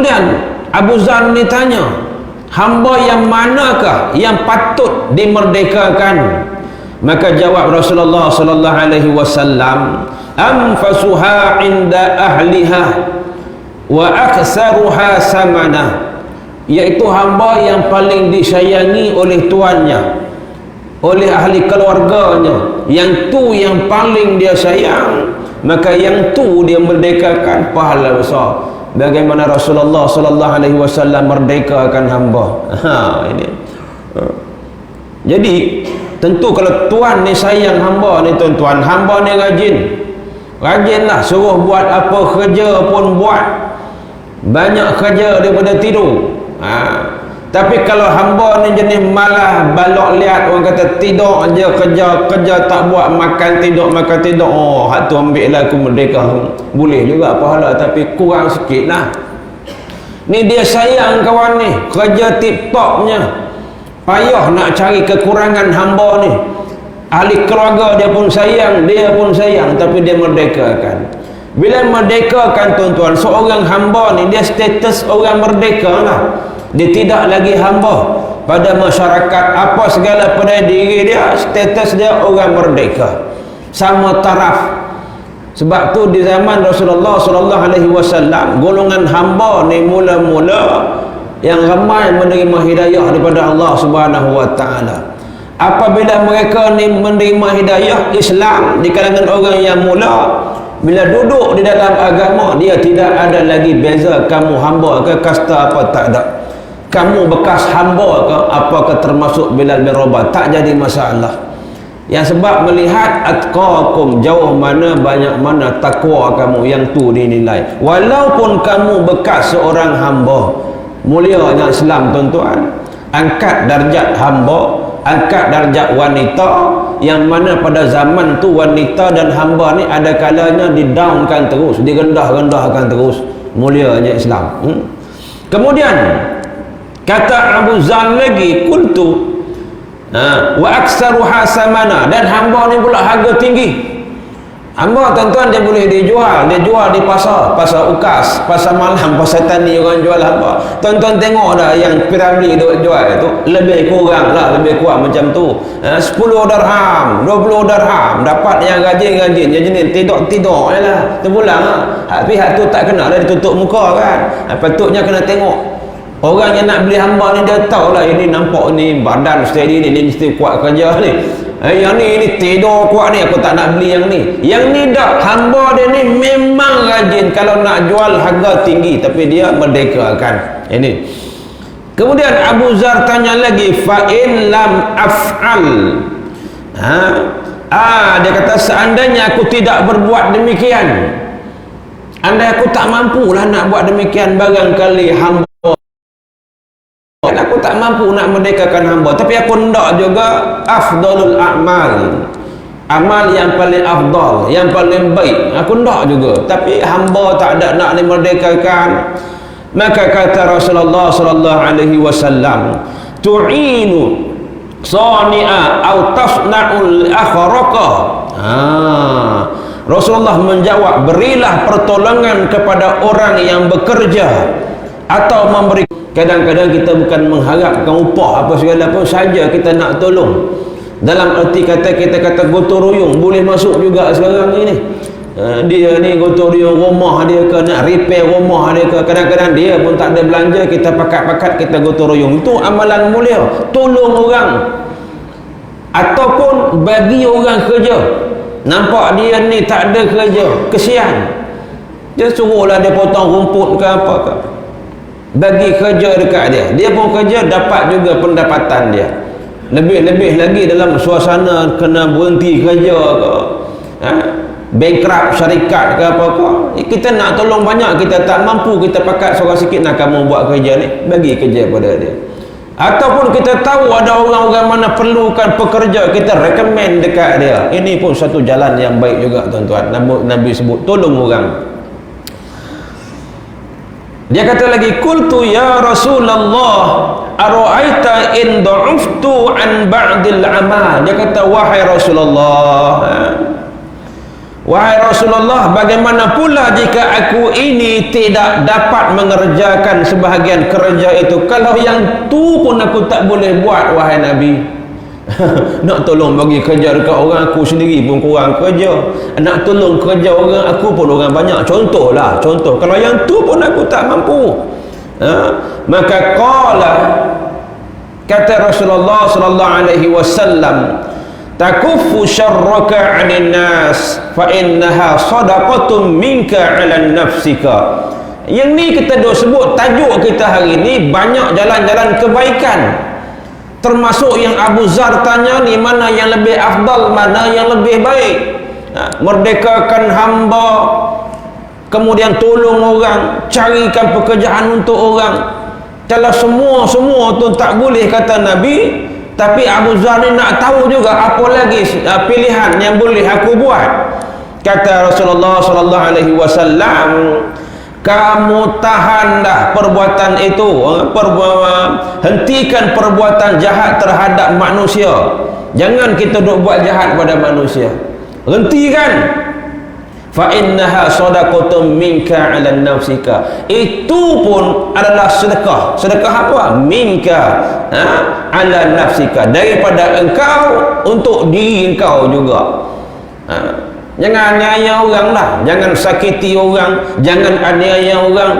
Kemudian Abu Zar ni tanya, hamba yang manakah yang patut dimerdekakan? Maka jawab Rasulullah sallallahu alaihi wasallam, anfasuha inda ahliha wa aktsaruha samana, iaitu hamba yang paling disayangi oleh tuannya, oleh ahli keluarganya, yang tu yang paling dia sayang, maka yang tu dia merdekakan, pahala besar. Bagaimana Rasulullah sallallahu alaihi wasallam merdekakan hamba. Ini. Jadi tentu kalau tuan ni sayang hamba ni, tuan-tuan, hamba ni rajinlah, suruh buat apa kerja pun buat, banyak kerja daripada tidur. Tapi kalau hamba ni jenis malah balok liat, orang kata tidur aja, kerja tak buat, makan tidur, hak tu ambil lah aku merdeka. Boleh juga pahala, tapi kurang sikit lah. Ni dia sayang kawan ni, kerja tip-topnya, payah nak cari kekurangan hamba ni. Ahli keluarga dia pun sayang, tapi dia merdekakan. Bila merdekakan, tuan-tuan, seorang hamba ni dia status orang merdeka lah. Dia tidak lagi hamba pada masyarakat, apa segala pada diri dia, status dia orang merdeka, sama taraf. Sebab tu di zaman Rasulullah sallallahu alaihi wasallam, golongan hamba ni mula-mula yang ramai menerima hidayah daripada Allah Subhanahu wa taala. Apabila mereka ni menerima hidayah Islam di kalangan orang yang mula, bila duduk di dalam agama, dia tidak ada lagi beza kamu hamba ke, kasta apa, tak ada. Kamu bekas hamba ke, apakah termasuk Bilal bin Rabah, tak jadi masalah. Yang sebab melihat atqakum, jauh mana banyak mana takwa kamu, yang tu dinilai. Walaupun kamu bekas seorang hamba, mulianya Islam, tuan-tuan, angkat darjat hamba, angkat darjat wanita, yang mana pada zaman tu wanita dan hamba ni ada kalanya didownkan terus, direndah-rendahkan terus. Mulianya Islam. Kemudian kata Abu Zar lagi, kuntu wa aktsaruha samana, dan hamba ni pula harga tinggi. Hamba, tuan-tuan, dia boleh dijual di pasar ukas, pasar malam, pasar tani, orang jual hamba. Tuan-tuan tengok dah yang Piramli duk jual tu, lebih kurang macam tu. 10 dirham, 20 dirham, dapat yang rajin yang jenis tidur je lah, terpulang lah. Tapi hak tu tak kena dah ditutup muka kan. Patutnya kena tengok. Orang yang nak beli hamba ni, dia tahu lah, ini nampak ni badan steady ni mesti kuat kerja ni. Yang ni tidur kuat ni, aku tak nak beli yang ni. Yang ni dah, hamba dia ni memang rajin, kalau nak jual harga tinggi, tapi dia merdekakan. Ini. Kemudian Abu Zar tanya lagi, fa in lam af'al. Dia kata, seandainya aku tidak berbuat demikian, andai aku tak mampulah nak buat demikian, barangkali hamba, aku tak mampu nak merdekakan hamba, tapi aku hendak juga afdalul a'mal, amal yang paling afdal, yang paling baik, aku hendak juga, tapi hamba tak ada nak dimerdekakan. Maka kata Rasulullah sallallahu alaihi wasallam, tu'inu sani'a au tasna'ul akhraqa. Rasulullah menjawab, berilah pertolongan kepada orang yang bekerja atau memberi. Kadang-kadang kita bukan mengharapkan upah apa segala pun saja, kita nak tolong. Dalam arti kata, kita kata gotong royong boleh masuk juga sekarang ini. Dia ni gotong royong rumah dia ke, nak repair rumah dia ke, kadang-kadang dia pun tak ada belanja, kita pakat-pakat kita gotong royong. Itu amalan mulia, tolong orang ataupun bagi orang kerja. Nampak dia ni tak ada kerja, kesian, dia suruhlah dia potong rumput ke apa ke, bagi kerja dekat dia pun kerja, dapat juga pendapatan dia. Lebih-lebih lagi dalam suasana kena berhenti kerja ke, bankrupt syarikat ke apa ke, kita nak tolong banyak, kita tak mampu, kita pakat seorang sikit, nak kamu buat kerja ni, bagi kerja pada dia. Ataupun kita tahu ada orang-orang mana perlukan pekerja, kita recommend dekat dia. Ini pun satu jalan yang baik juga, tuan-tuan. Nabi sebut tolong orang. Dia kata lagi, qultu ya Rasulullah ara'aita in da'uftu an ba'dil amal. Dia kata, wahai Rasulullah, wahai Rasulullah, bagaimana pula jika aku ini tidak dapat mengerjakan sebahagian kerja itu? Kalau yang tu pun aku tak boleh buat, wahai Nabi. Nak tolong bagi kerja dekat orang, aku sendiri pun kurang kerja. Nak tolong kerja orang, aku pun orang banyak. Contoh, kalau yang tu pun aku tak mampu. Maka kata Rasulullah sallallahu alaihi wasallam, takuffu syarraka 'anil nas fa innaha sadaqatun minka 'ala nafsika. Yang ni kita dah sebut tajuk kita hari ni, banyak jalan-jalan kebaikan. Termasuk yang Abu Zar tanya ni, mana yang lebih afdal, mana yang lebih baik? Merdekakan hamba, kemudian tolong orang, carikan pekerjaan untuk orang. Kalau semua tu tak boleh, kata Nabi, tapi Abu Zar ni nak tahu juga apa lagi pilihan yang boleh aku buat. Kata Rasulullah sallallahu alaihi wasallam, kamu tahan dah perbuatan itu, hentikan perbuatan jahat terhadap manusia. Jangan kita duk buat jahat pada manusia, hentikan. Fa innaha sadaqatun minka 'ala nafsika. Itu pun adalah sedekah. Sedekah apa? Minka 'ala nafsika, daripada engkau untuk diri engkau juga. Jangan aniaya orang lah, jangan sakiti orang, jangan aniaya orang.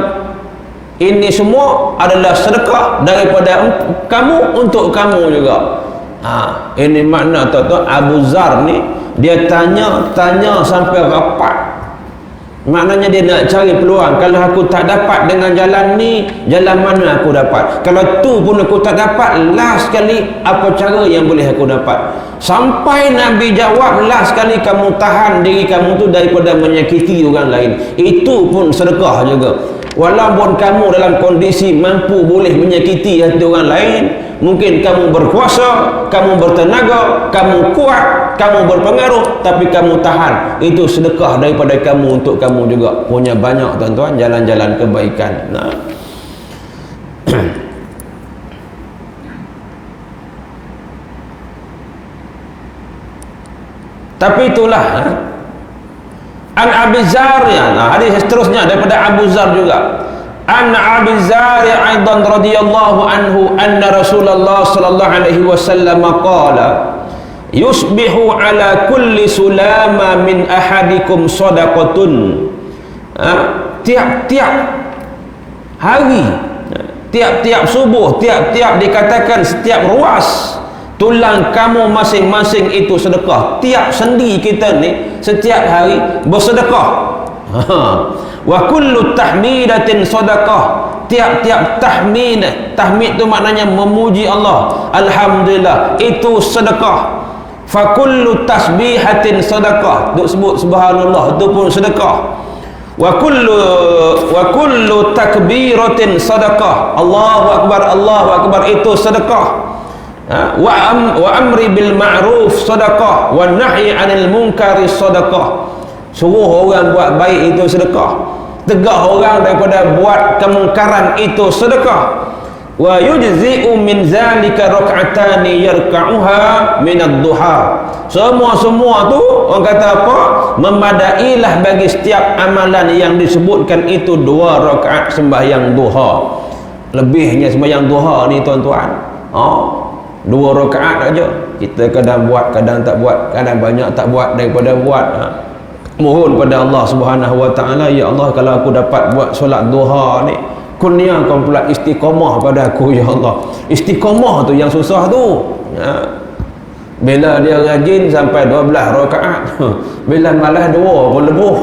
Ini semua adalah sedekah daripada kamu untuk kamu juga. Ini makna tuan-tuan, Abu Zar ni dia tanya sampai rapat. Maknanya dia nak cari peluang. Kalau aku tak dapat dengan jalan ni, jalan mana aku dapat? Kalau tu pun aku tak dapat, last sekali apa cara yang boleh aku dapat? Sampai Nabi jawab, last sekali kamu tahan diri kamu tu daripada menyakiti orang lain. Itu pun sedekah juga. Walaupun kamu dalam kondisi mampu boleh menyakiti hati orang lain, mungkin kamu berkuasa, kamu bertenaga, kamu kuat, kamu berpengaruh, tapi kamu tahan. Itu sedekah daripada kamu untuk kamu juga. Punya banyak tuan-tuan jalan-jalan kebaikan. Tapi itulah An Abi Zar, hadis seterusnya daripada Abu Zar juga. An Abi Zar aidan radhiyallahu anhu anna Rasulullah sallallahu alaihi wasallam qala yusbihu ala kulli sulama min ahadikum sadaqatun. Tiap-tiap hari, tiap-tiap subuh, tiap-tiap dikatakan setiap ruas tulang kamu masing-masing itu sedekah. Tiap sendi kita ni setiap hari bersedekah. Wa kullu tahmidatin sedekah. Tiap-tiap tahmid tu maknanya memuji Allah, alhamdulillah, itu sedekah. Fa kullu tasbihatin sedekah. Duk sebut subhanallah, itu pun sedekah. Wa kullu takbiratin sedekah. Allahu akbar, itu sedekah. Wa amri bil ma'ruf sedekah, wa nahyi 'anil munkari sedekah. Suruh orang buat baik itu sedekah, tegah orang daripada buat kemungkaran itu sedekah. Wa yujzi'u min zalika rak'atani yarka'uha min ad-duha. Semua tu orang kata apa? Memadailah bagi setiap amalan yang disebutkan itu 2 rakaat sembahyang duha. Lebihnya sembahyang duha ni tuan-tuan, 2 rakaat aja. Kita kadang buat, kadang tak buat, kadang banyak tak buat daripada buat. Mohon pada Allah Subhanahu wa taala, ya Allah, kalau aku dapat buat solat duha ni, kurniakan pula istiqamah pada aku, ya Allah. Istiqamah tu yang susah tu. Bila dia rajin sampai 12 rakaat, bila malas 2 pun lebuh.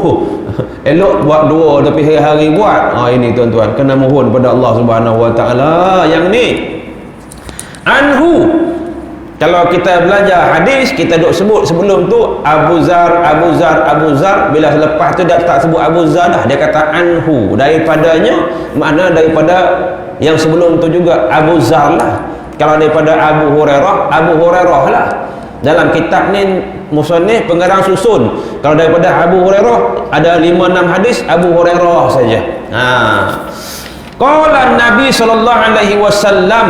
Elok buat 2 tapi hari-hari buat. Ini tuan-tuan, kena mohon pada Allah Subhanahu wa taala yang ni. Anhu, kalau kita belajar hadis, kita duk sebut sebelum tu Abu Zar. Bila selepas tu dia tak sebut Abu Zar dah, dia kata anhu, daripadanya, makna daripada yang sebelum tu juga Abu Zar lah. Kalau daripada Abu Hurairah lah. Dalam kitab ni musannif pengarang susun, kalau daripada Abu Hurairah ada 5-6 hadis Abu Hurairah saja. Qala Nabi sallallahu alaihi wasallam,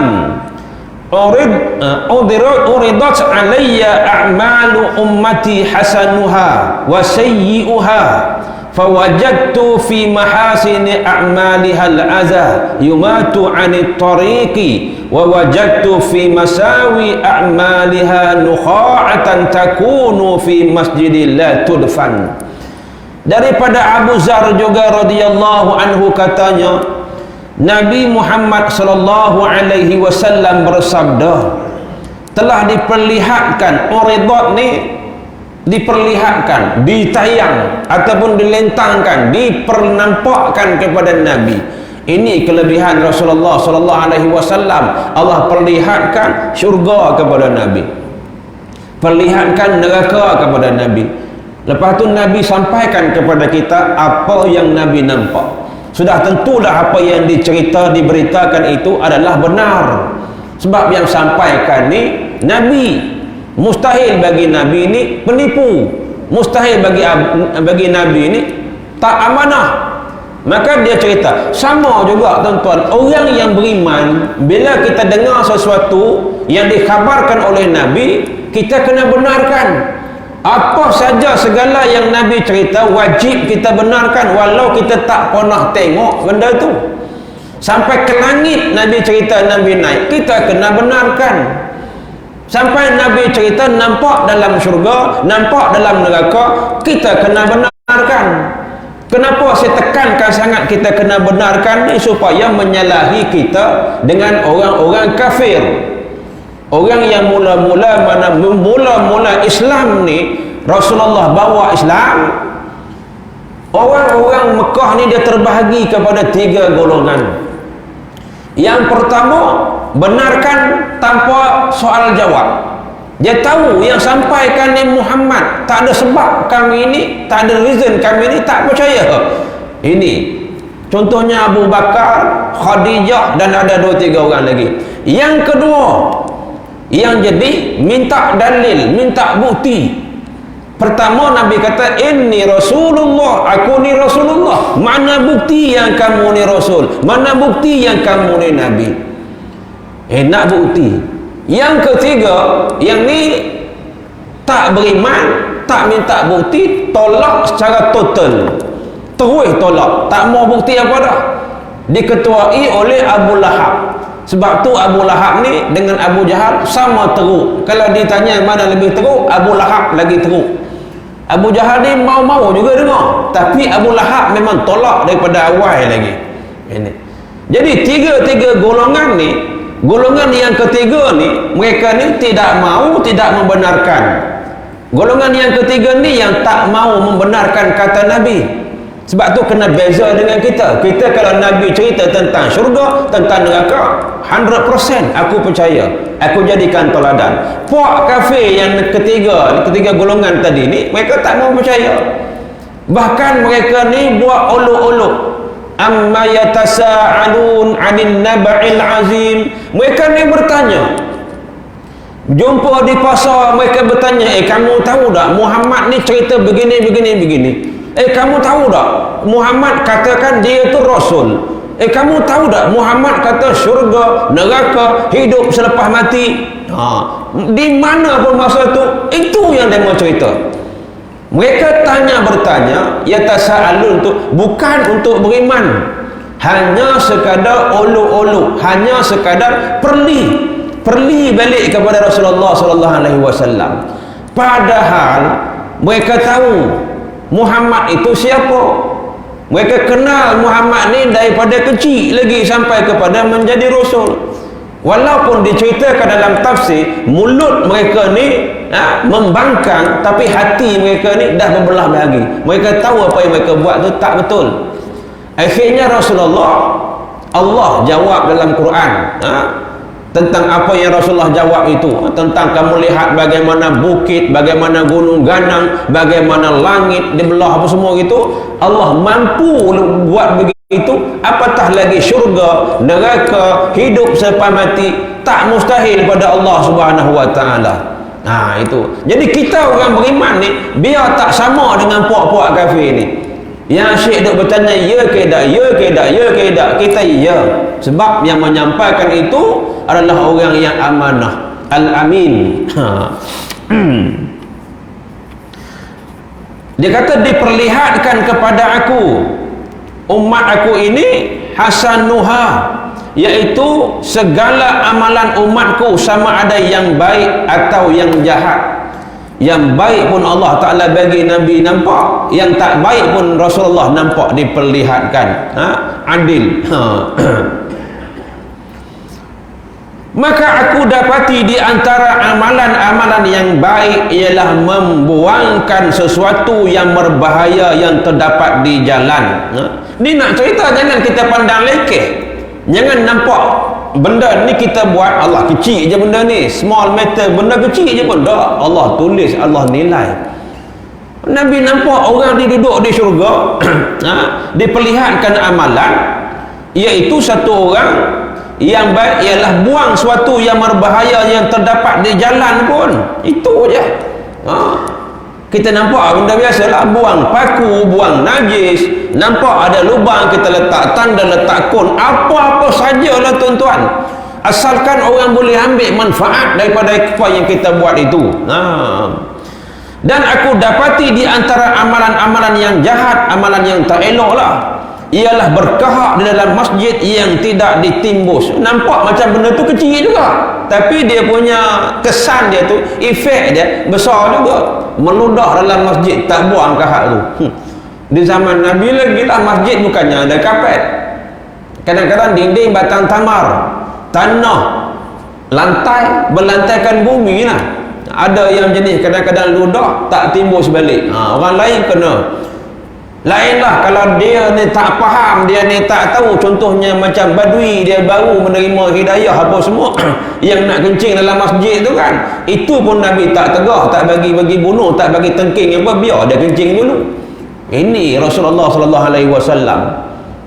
uridat alayya a'malu ummati hasanuha wa sayyi'uha fawajadtu fi mahasini a'maliha al-adha yumatu 'anit tariqi wa wajadtu fi masawi a'maliha nukha'atan takunu fi masjidil la tudfan. Daripada Abu Zar juga radhiyallahu anhu katanya, Nabi Muhammad sallallahu alaihi wasallam bersabda, telah diperlihatkan uridat ni, diperlihatkan, ditayang ataupun dilentangkan, dipernampakkan kepada Nabi. Ini kelebihan Rasulullah sallallahu alaihi wasallam. Allah perlihatkan syurga kepada Nabi, perlihatkan neraka kepada Nabi. Lepas tu Nabi sampaikan kepada kita apa yang Nabi nampak. Sudah tentulah apa yang diberitakan itu adalah benar. Sebab yang sampaikan ni Nabi. Mustahil bagi Nabi ni penipu. Mustahil bagi Nabi ni tak amanah. Maka dia cerita, sama juga tuan-tuan, orang yang beriman, bila kita dengar sesuatu yang dikhabarkan oleh Nabi, kita kena benarkan. Apa saja segala yang Nabi cerita wajib kita benarkan, walau kita tak pernah tengok benda tu. Sampai ke langit Nabi cerita Nabi naik, kita kena benarkan. Sampai Nabi cerita nampak dalam syurga, nampak dalam neraka, kita kena benarkan. Kenapa saya tekankan sangat kita kena benarkan ni? Supaya menyalahi kita dengan orang-orang kafir. Orang yang mula-mula Islam ni, Rasulullah bawa Islam, orang-orang Mekah ni dia terbahagi kepada 3 golongan. Yang pertama, benarkan tanpa soal jawab. Dia tahu yang sampaikan ni Muhammad, tak ada sebab kami ni, tak ada reason kami ni tak percaya. Ini contohnya Abu Bakar, Khadijah dan ada 2-3 orang lagi. Yang kedua, yang jadi minta dalil, minta bukti. Pertama Nabi kata, inni Rasulullah, aku ni Rasulullah. Mana bukti yang kamu ni Rasul? Mana bukti yang kamu ni Nabi? Nak bukti. Yang ketiga, yang ni tak beriman, tak minta bukti, tolak secara total. Terus tolak, tak mau bukti apa dah. Diketuai oleh Abu Lahab. Sebab tu Abu Lahab ni dengan Abu Jahal sama teruk. Kalau ditanya mana lebih teruk, Abu Lahab lagi teruk. Abu Jahal ni mau-mau juga dengar, tapi Abu Lahab memang tolak daripada awal lagi. Ini. Jadi tiga golongan ni, golongan yang ketiga ni, mereka ni tidak mau, tidak membenarkan. Golongan yang ketiga ni yang tak mau membenarkan kata Nabi. Sebab tu kena beza dengan kita. Kita kalau Nabi cerita tentang syurga, tentang neraka, 100% aku percaya, aku jadikan teladan. Puak kafir yang ketiga golongan tadi ni, mereka tak mau percaya. Bahkan mereka ni buat olok-olok. Amma yatasa'alun 'anil naba'il azim. Mereka ni bertanya. Jumpa di pasar, mereka bertanya, kamu tahu tak Muhammad ni cerita begini. Kamu tahu tak Muhammad katakan dia tu Rasul? Kamu tahu tak Muhammad kata syurga, neraka, hidup selepas mati? Di mana pun masa tu, itu yang dia mau cerita. Mereka bertanya, yatasa'alun tu bukan untuk beriman, hanya sekadar olok-olok, hanya sekadar perli balik kepada Rasulullah sallallahu alaihi wasallam. Padahal mereka tahu Muhammad itu siapa. Mereka kenal Muhammad ni daripada kecil lagi sampai kepada menjadi Rasul. Walaupun diceritakan dalam tafsir, mulut mereka ni membangkang, tapi hati mereka ni dah berbelah bahagi. Mereka tahu apa yang mereka buat tu tak betul. Akhirnya Rasulullah, Allah jawab dalam Quran tentang apa yang Rasulullah jawab itu, tentang kamu lihat bagaimana bukit, bagaimana gunung ganang, bagaimana langit dibelah, apa semua gitu. Allah mampu buat begitu, apatah lagi syurga, neraka, hidup selepas mati. Tak mustahil pada Allah Subhanahu wa taala. Itu. Jadi kita orang beriman ni biar tak sama dengan puak-puak kafir ni. Yang syekh duk bertanya ya ke tak, ya ke tak, ya ke tak, kita ya. sebab yang menyampaikan itu adalah orang yang amanah, al-amin. Dia kata diperlihatkan kepada aku, umat aku ini hasanuha, iaitu segala amalan umatku, sama ada yang baik atau yang jahat. Yang baik pun Allah Ta'ala bagi Nabi nampak, yang tak baik pun Rasulullah nampak diperlihatkan. Adil. Maka aku dapati di antara amalan-amalan yang baik ialah membuangkan sesuatu yang berbahaya yang terdapat di jalan. Ni nak cerita, jangan kita pandang lekeh, jangan nampak benda ni kita buat Allah kecil je, benda ni small matter, benda kecil je pun dah Allah tulis, Allah nilai. Nabi nampak orang dia duduk di syurga, diperlihatkan amalan, iaitu satu orang yang baik ialah buang sesuatu yang berbahaya yang terdapat di jalan pun. Itu je. Kita nampak benda biasalah, buang paku, buang najis, nampak ada lubang kita letak tanda, letak kon, apa-apa sajalah tuan-tuan, asalkan orang boleh ambil manfaat daripada apa yang kita buat itu. Dan aku dapati di antara amalan-amalan yang jahat, amalan yang tak elok lah, ialah berkahak di dalam masjid yang tidak ditimbus. Nampak macam benda tu kecil juga, tapi dia punya kesan dia tu, efek dia besar juga. Meludah dalam masjid, tak buang kahak tu. Di zaman Nabi lagi lah, masjid bukannya ada kapet, kadang-kadang dinding batang tamar, tanah, lantai berlantaikan bumi lah. Ada yang jenis kadang-kadang ludah tak timbus balik. Orang lain kena. Lainlah kalau dia ni tak faham, dia ni tak tahu, contohnya macam badui, dia baru menerima hidayah apa semua yang nak kencing dalam masjid tu kan, itu pun Nabi tak tegah, tak bagi bunuh, tak bagi tengking apa, biar dia kencing dulu. Ini Rasulullah sallallahu alaihi wasallam,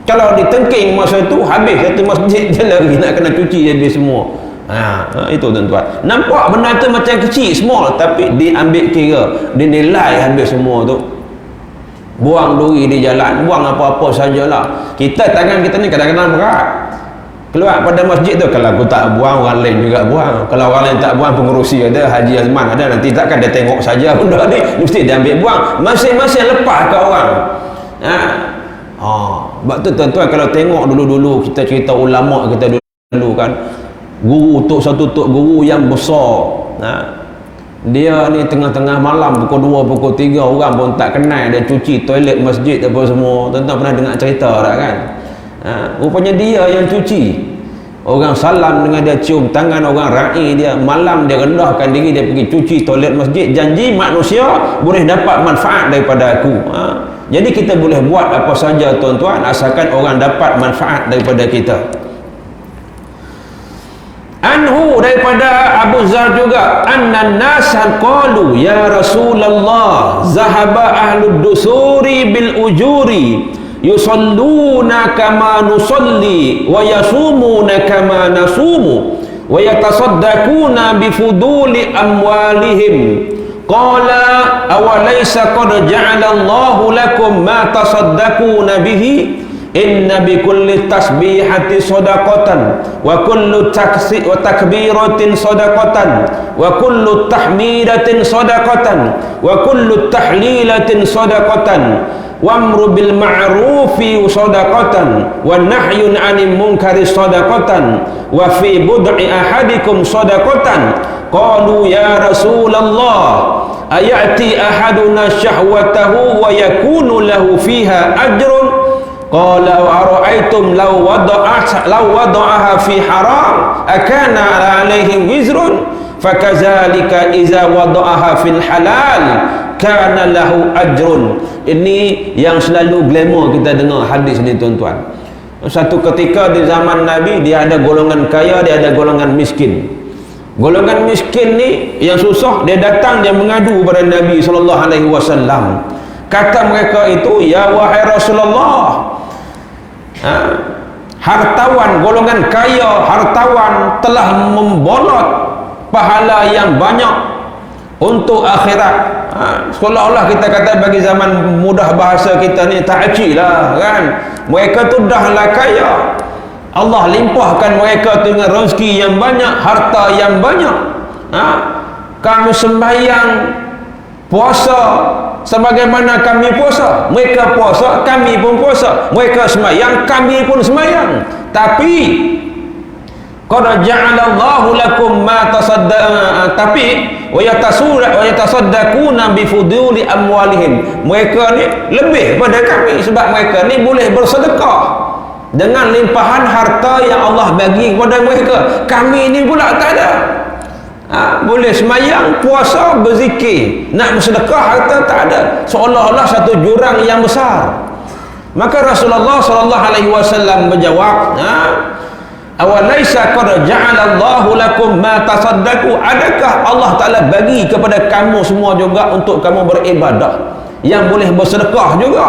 kalau ditengking masa tu habis satu masjid je lagi nak kena cuci habis semua. Itu tuan-tuan, nampak benda tu macam kecil, small, tapi diambil kira, dinilai habis semua tu. Buang duri di jalan, buang apa-apa sajalah. Kita, tangan kita ni kadang-kadang berat, keluar pada masjid tu, kalau aku tak buang, orang lain juga buang. Kalau orang lain tak buang, pengurusi ada, Haji Azman ada, nanti takkan dia tengok saja benda ni, mesti dia ambil buang, masing-masing lepas ke orang. Sebab tu tuan-tuan, kalau tengok dulu-dulu kita cerita ulama kita dulu kan, guru satu tok guru yang besar, dia ni tengah-tengah malam pukul 2, pukul 3, orang pun tak kenal, dia cuci toilet masjid apa semua. Tuan-tuan pernah dengar cerita tak kan? Rupanya dia yang cuci. Orang salam dengan dia, cium tangan orang ra'i dia, malam dia rendahkan diri, dia pergi cuci toilet masjid, janji manusia boleh dapat manfaat daripada aku. Jadi kita boleh buat apa saja tuan-tuan, asalkan orang dapat manfaat daripada kita. Anhu, daripada Abu Zar juga, annan nasan qalu ya Rasulullah zahaba ahlud dusuri bil ujuri yusalluna kama nusalli wa yasumuna kama nasumu wa yatasaddaquna bifuduli amwalihim. Qala awalaysa qad ja'ala Allahu lakum ma tasaddaquna bihi inna bi kulli tasbihati sadaqatan wa kullu takbiratin sadaqatan wa kullu tahmidatin sadaqatan wa kullu tahlilatin sadaqatan wa amru bil ma'rufi sadaqatan wa nahyun 'anil munkari sadaqatan wa fi bud'i ahadikum sadaqatan. Qalu ya Rasulullah ayati ahaduna syahwatahu wa yakunu lahu fiha ajrun. Qala ara'aytum law wada'aha fi haram akana 'alaihi wizrun fakazalika iza wada'aha fil halal kana lahu ajrun. Ini yang selalu glamour kita dengar hadis ni tuan-tuan. Satu ketika di zaman Nabi, dia ada golongan kaya, dia ada golongan miskin. Golongan miskin ni yang susah, dia datang, dia mengadu kepada Nabi sallallahu alaihi wasallam. Kata mereka itu, ya wahai Rasulullah, hartawan, golongan kaya, hartawan telah membolot pahala yang banyak untuk akhirat. Seolah-olah kita kata bagi zaman mudah bahasa kita ni, tak acik lah kan, mereka tu dah lah kaya, Allah limpahkan mereka dengan rezeki yang banyak, harta yang banyak. Kami sembahyang, puasa sebagaimana kami puasa. Mereka puasa, kami pun puasa. Mereka sembahyang, kami pun sembahyang. Tapi qad ja'alallahu lakum ma tapi wa yatasaddaquna bi fuduli amwalihim. Mereka ni lebih pada kami sebab mereka ni boleh bersedekah dengan limpahan harta yang Allah bagi kepada mereka. Kami ni pula tak ada. Boleh semayang, puasa, berzikir, nak bersedekah harta tak ada. Seolah-olah satu jurang yang besar. Maka Rasulullah sallallahu alaihi wasallam menjawab, awalaisa qad ja'alallahu lakum ma tasaddaqu. Adakah Allah Taala bagi kepada kamu semua juga untuk kamu beribadah, yang boleh bersedekah juga?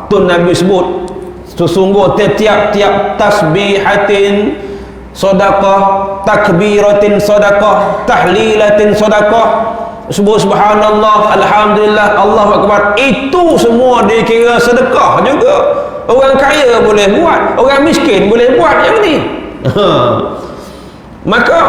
Tu Nabi sebut, sesungguh tiap-tiap tasbihatin sedekah, takbiratin sedekah, tahlilatin sedekah, sebut subhanallah, alhamdulillah, Allahu akbar, itu semua dikira sedekah juga. Orang kaya boleh buat, orang miskin boleh buat yang ni. Maka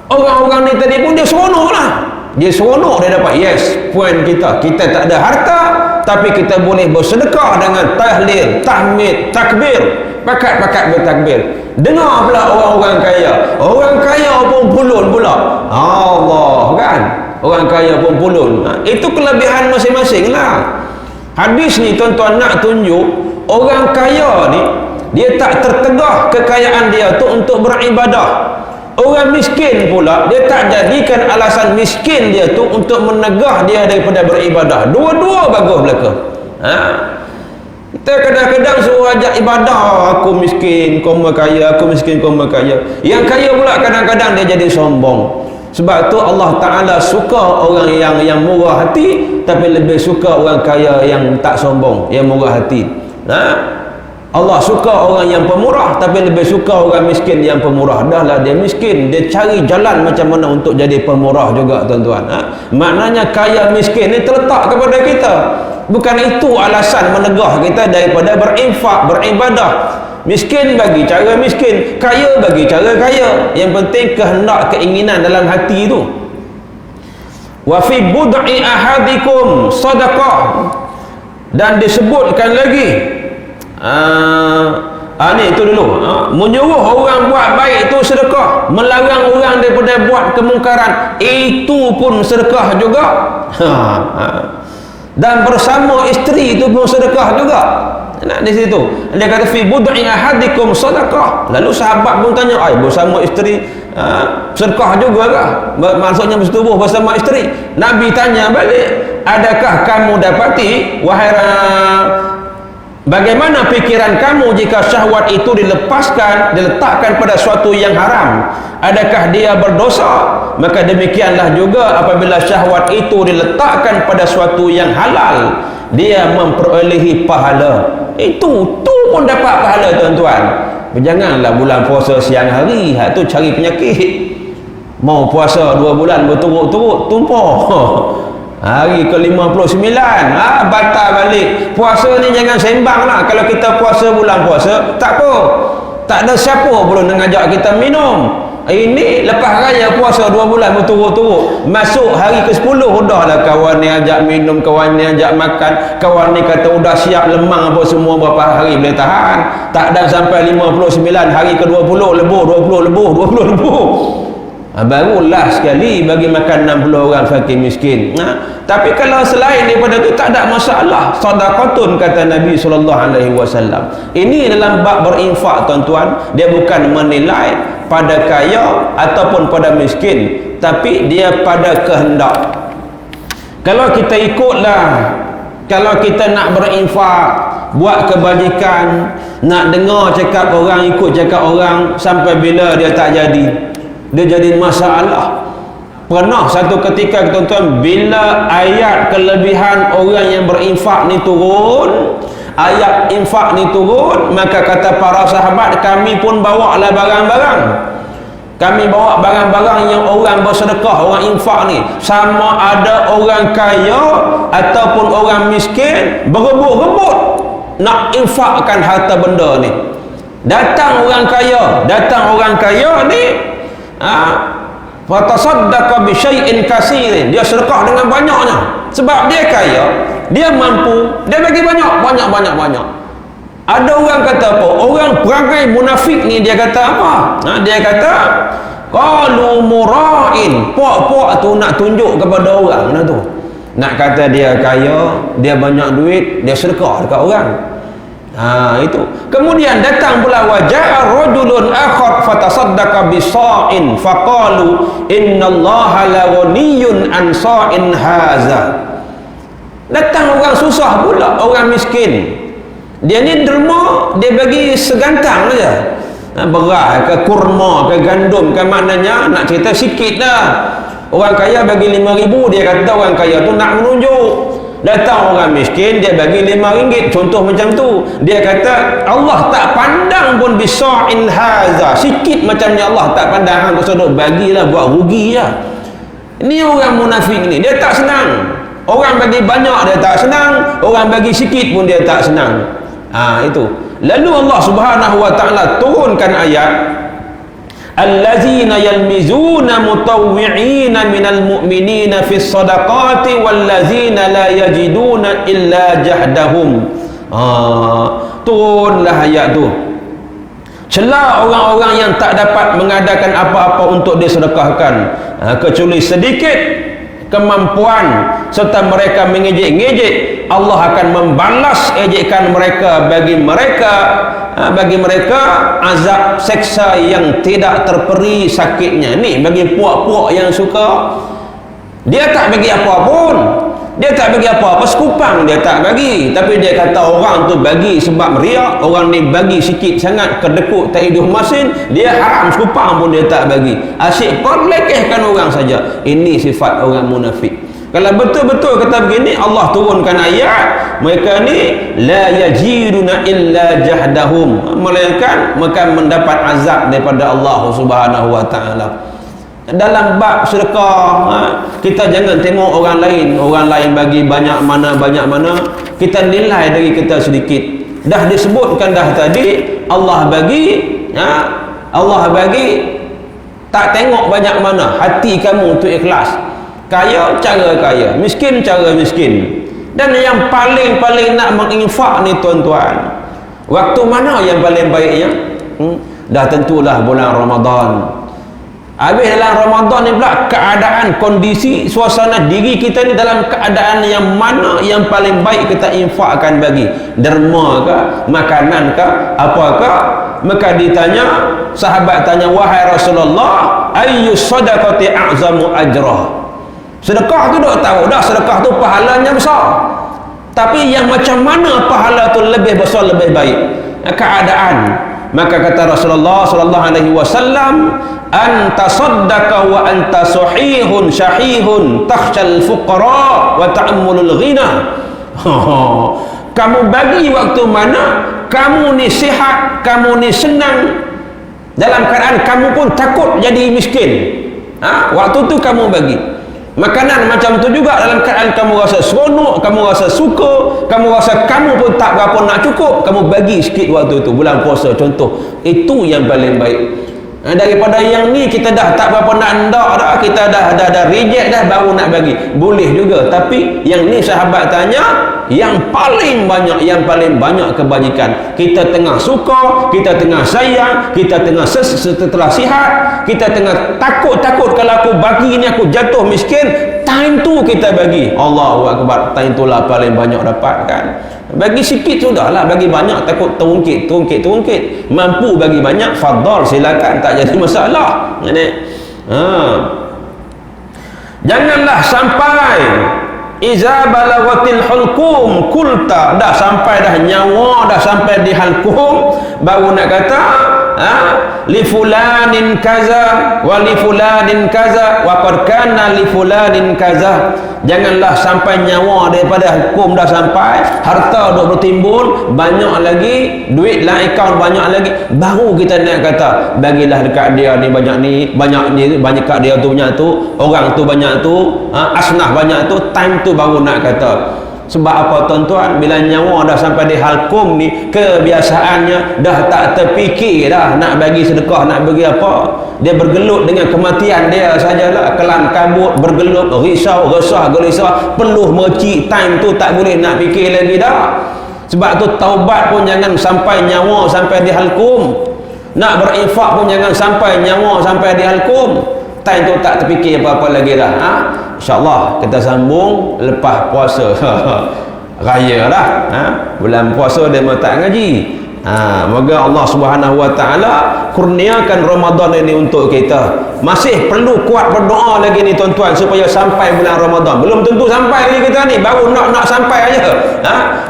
orang-orang ni tadi pun dia seronok lah. Dia seronok, dia dapat. Yes, poin kita tak ada harta, tapi kita boleh bersedekah dengan tahlil, tahmid, takbir, pakat-pakat bertakbir. Dengar pula orang-orang kaya. Orang kaya pun pulun pula. Allah kan, orang kaya pun pulun. Itu kelebihan masing-masing lah. Hadis ni tuan-tuan nak tunjuk orang kaya ni dia tak tertegah kekayaan dia tu untuk beribadah. Orang miskin pula dia tak jadikan alasan miskin dia tu untuk menegah dia daripada beribadah. Dua-dua bagus belaka. Kita kadang-kadang suruh ajak ibadah, aku miskin, kau kaya, aku miskin, kau kaya. Yang kaya pula kadang-kadang dia jadi sombong. Sebab tu Allah Ta'ala suka orang yang murah hati, tapi lebih suka orang kaya yang tak sombong, yang murah hati. Allah suka orang yang pemurah, tapi lebih suka orang miskin yang pemurah. Dah lah dia miskin, dia cari jalan macam mana untuk jadi pemurah juga tuan-tuan. Maknanya kaya miskin ni terletak kepada kita. Bukan itu alasan menegah kita daripada berinfak, beribadah. Miskin bagi cara miskin, kaya bagi cara kaya. Yang penting kehendak, keinginan dalam hati tu. Wa fi bud'i ahadikum sadaqah. Dan disebutkan lagi, ni itu dulu, menyuruh orang buat baik itu sedekah, melarang orang daripada buat kemungkaran itu pun sedekah juga. Dan bersama isteri itu pun sedekah juga. Nah, di situ dia kata fi bud'i ahadikum sedekah. Lalu sahabat pun tanya, bersama isteri sedekah juga kah? Maksudnya bersetubuh bersama isteri. Nabi tanya balik, adakah kamu dapati wahai bagaimana fikiran kamu jika syahwat itu diletakkan pada suatu yang haram? Adakah dia berdosa? Maka demikianlah juga apabila syahwat itu diletakkan pada suatu yang halal, dia memperolehi pahala. Itu pun dapat pahala tuan-tuan. Janganlah bulan puasa siang hari, tu cari penyakit. Mau puasa 2 bulan berturut-turut, tumpah. Hari ke-59 batal balik. Puasa ni jangan sembang lah. Kalau kita puasa bulan puasa, tak apa, tak ada siapa pun nak ajak kita minum. Ini lepas raya puasa 2 bulan berturut-turut, masuk hari ke-10 dah lah kawan ni ajak minum, kawan ni ajak makan, kawan ni kata udah siap lemang apa semua, berapa hari boleh tahan. Tak ada sampai 59, hari ke-20 lebuh, 20 lebuh. Barulah sekali bagi makan 60 orang fakir miskin. Tapi kalau selain daripada itu tak ada masalah. Sadaqatun, kata Nabi SAW. Ini dalam bab berinfak tuan-tuan, dia bukan menilai pada kaya ataupun pada miskin, tapi dia pada kehendak. Kalau kita ikutlah, kalau kita nak berinfak, buat kebajikan, nak dengar cakap orang, ikut cakap orang, sampai bila dia tak jadi, dia jadi masalah. Pernah satu ketika tuan-tuan, bila ayat kelebihan orang yang berinfak ni turun, ayat infak ni turun, maka kata para sahabat, kami pun bawa lah barang-barang. Kami bawa barang-barang yang orang bersedekah, orang infak ni, sama ada orang kaya ataupun orang miskin, berebut-rebut nak infakkan harta benda ni. Datang orang kaya ni, fatasaddaqa bi syai'in katsirin, dia sedekah dengan banyaknya. Sebab dia kaya, dia mampu, dia bagi banyak. Ada orang kata apa? Orang perangai munafik ni dia kata apa? Dia kata qalu mura'in, puak-puak tu nak tunjuk kepada orang mana tu. Nak kata dia kaya, dia banyak duit, dia sedekah dekat orang. Itu. Kemudian datang pula waja'a rajulun akhar fatasaddaqa bisa'in faqalu innallaha la ghaniyyun an sa'in haza. Datang orang susah pula, orang miskin. Dia ni derma, dia bagi segantang saja. Beras ke kurma ke gandum ke, maknanya nak cerita sikit dah. Orang kaya bagi 5,000, dia kata orang kaya tu nak menunjuk. Datang orang miskin, dia bagi RM5, contoh macam tu. Dia kata Allah tak pandang pun bisa'in haza, sikit macamnya Allah tak pandang. Hang tu sodok bagilah, buat rugi lah. Ini orang munafik ni, dia tak senang. Orang bagi banyak dia tak senang, orang bagi sikit pun dia tak senang. Itu. Lalu Allah Subhanahu wa taala turunkan ayat allazina yalmizuna mutawwi'ina minal mu'minina fis sadaqati wallazina la yajiduna illa jahdahum. Turunlah ayat tu. Cela orang-orang yang tak dapat mengadakan apa-apa untuk disedekahkan, kecuali sedikit kemampuan serta mereka mengejek-ngejek. Allah akan membalas ejekan mereka bagi mereka azab seksa yang tidak terperi sakitnya. Ni bagi puak-puak yang suka, dia tak bagi apa pun, dia tak bagi apa-apa, sekupang dia tak bagi, tapi dia kata orang tu bagi sebab riak, orang ni bagi sikit sangat, kedekut tak hidup masin, dia haram sekupang pun dia tak bagi, asyik perlekehkan orang saja. Ini sifat orang munafik. Kalau betul-betul kata begini, Allah turunkan ayat, mereka ni la yajiduna illa jahdahum, melainkan mereka mendapat azab daripada Allah Subhanahu wa taala. Dalam bab sedekah, kita jangan tengok orang lain bagi banyak mana, kita nilai dari kita sedikit. Dah disebutkan dah tadi, Allah bagi, tak tengok banyak mana, hati kamu tu ikhlas. Kaya cara kaya, miskin cara miskin. Dan yang paling nak menginfak ni tuan-tuan, waktu mana yang paling baiknya? Dah tentulah bulan Ramadan. Habis dalam Ramadan ni pula, keadaan, kondisi, suasana diri kita ni dalam keadaan yang mana yang paling baik kita infakkan bagi? Derma ke, makanan ke, apakah? Maka ditanya, sahabat tanya, wahai Rasulullah, ayyu sadaqati a'zamu ajrah? Sedekah tu dah tahu dah, sedekah tu pahalanya besar, tapi yang macam mana pahala tu lebih besar, lebih baik keadaan? Maka kata Rasulullah sallallahu alaihi wasallam, anta saddaqa wa anta sahihun syahihun takhshal fuqara wa ta'ammulul ghina. Kamu bagi waktu mana kamu ni sihat, kamu ni senang, dalam keadaan kamu pun takut jadi miskin. Waktu tu kamu bagi. Makanan macam tu juga, dalam keadaan kamu rasa seronok, kamu rasa suka, kamu rasa kamu pun tak berapa nak cukup, kamu bagi sikit waktu tu, bulan puasa contoh. Itu yang paling baik. Daripada yang ni kita dah tak berapa nak hendak dah, kita dah reject dah, baru nak bagi, boleh juga. Tapi yang ni sahabat tanya, yang paling banyak kebajikan, kita tengah suka, kita tengah sayang, kita tengah setelah sihat, kita tengah takut kalau aku bagi ni aku jatuh miskin, time tu kita bagi. Allahu Akbar, time tu lah paling banyak dapat kan. Bagi sikit sudahlah, bagi banyak takut terungkit. Mampu bagi banyak, fadhal, silakan, tak jadi masalah. Janganlah sampai iza balaghatil hulqum kulta, dah sampai dah nyawa, dah sampai di halqum, baru nak kata li fulanin kaza wa li fulanin kaza wa qad kana li fulanin kaza. Janganlah sampai nyawa daripada hukum dah sampai, harta duk bertimbun, banyak lagi, duit dalam akaun banyak lagi, baru kita nak kata bagilah dekat dia ni banyak ni, banyak kat dia tu banyak tu, orang tu banyak tu, asnaf banyak tu, time tu baru nak kata. Sebab apa tuan-tuan, bila nyawa dah sampai di halkum ni, kebiasaannya dah tak terfikir dah nak bagi sedekah, nak bagi apa. Dia bergelut dengan kematian dia sajalah, kelam kabut, bergelut, risau, resah, gelisah, peluh mercik, time tu tak boleh nak fikir lagi dah. Sebab tu taubat pun jangan sampai nyawa sampai di halkum. Nak berinfak pun jangan sampai nyawa sampai di halkum. Time tu tak terfikir apa-apa lagi dah. InsyaAllah kita sambung lepas puasa raya lah. Bulan puasa dia mau tak ngaji. Moga Allah Subhanahu wa taala kurniakan Ramadan ini untuk kita. Masih perlu kuat berdoa lagi ni tuan-tuan, supaya sampai bulan Ramadan. Belum tentu sampai lagi kita ni, baru nak sampai aja.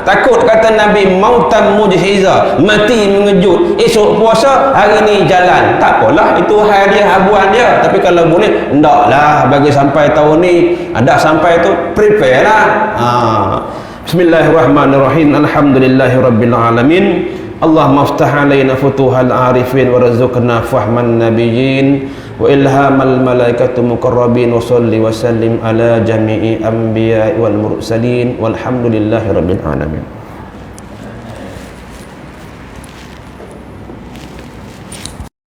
Takut kata Nabi, mautan mujhiza, mati mengejut. Esok puasa, hari ni jalan. Tak apalah, itu hal dia, habuan dia. Tapi kalau boleh, ndaklah bagi sampai tahun ni. Dah sampai tu, prepare lah. Bismillahirrahmanirrahim. Alhamdulillahirabbil alamin. Allahumma aftah alaina futuhal arifin warzuqna fahman nabiyyin wa ilhamal malaikatu muqarrabin wa salli wa sallim ala jami'i anbiya'i wal mursalin walhamdulillahi rabbil alamin.